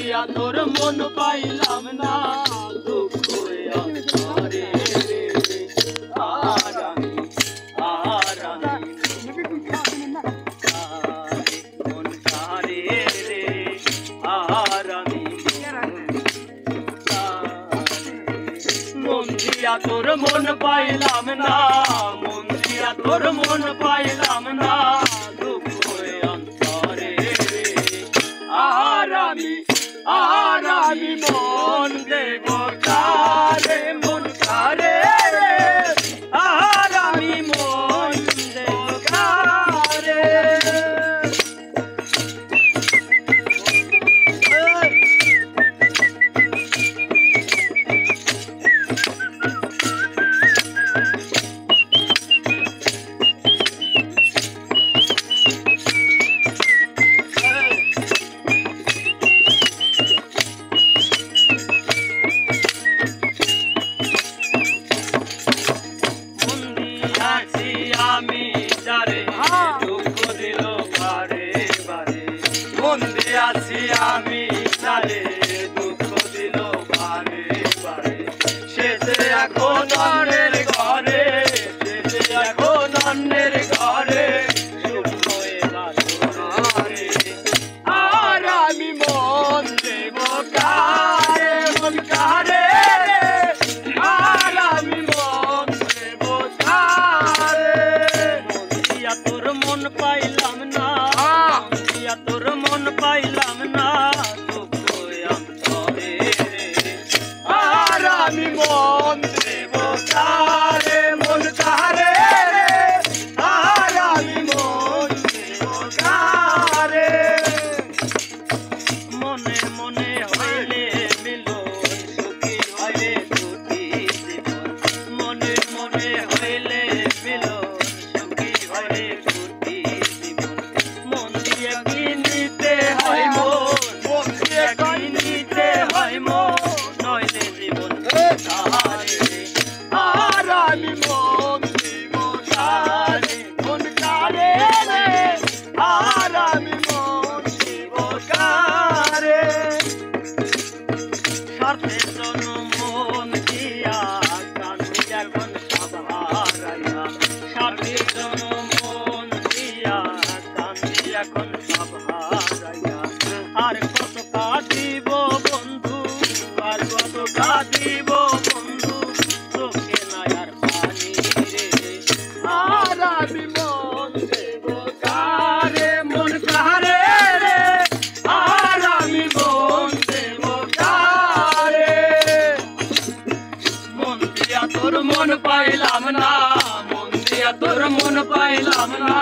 দিয়া তোর মন পাইলাম না দুঃখ অন্তরে রে আর আমি মন কারে রে আর আমি মন দিয়া তোর মন পাইলাম না মন দিয়া তোর মন পাইলাম না দুঃখ অন্তরে রে আর আমি মন দেব কারে মন কারে রে আর আমি মন দেব কারে আমি যারে দুঃখ দিল বারে বারে বন্দে আছি আমি যারে দুঃখ দিল বারে বারে শেষে এখন অন্যের ঘরে শেষে এখন অন্যের ঘরে শুনবো এবার রে আর আমি মন দেব কারে মন কারে রে আর আমি মন দেব তোর মন পাইলাম না দিয়া তোর মন পাইলাম না দুঃখ অন্তরে রে আর আমি মন দেব কারে মন কারে রে আর আমি মন দেব কারে মনে মনে হইলে মিলন সুখী হয় দুটি জীবন মনে মনে হইলে মিলন মন দিয়ে কিনিতে হয় মন দিয়ে কিনিতে হয় নইলে জীবন আর আমি মন দিব কারে মন কারে রে আর আমি মন দিব কারে স্বার্থের জন্য মন দিয়া কান্দি এখন সব হারাইয়া স্বার্থের জন্য এখন সব হারাইয়া আর কত কাঁদিব বন্ধু আর কত কাঁদিব বন্ধু চোখে নাই আর পানি রে আর আমি মন দেব কারে মন কারে রে আর আমি মন দেব কারে মন দিয়া তোর মন পাইলাম না মন দিয়া তোর মন পাইলাম না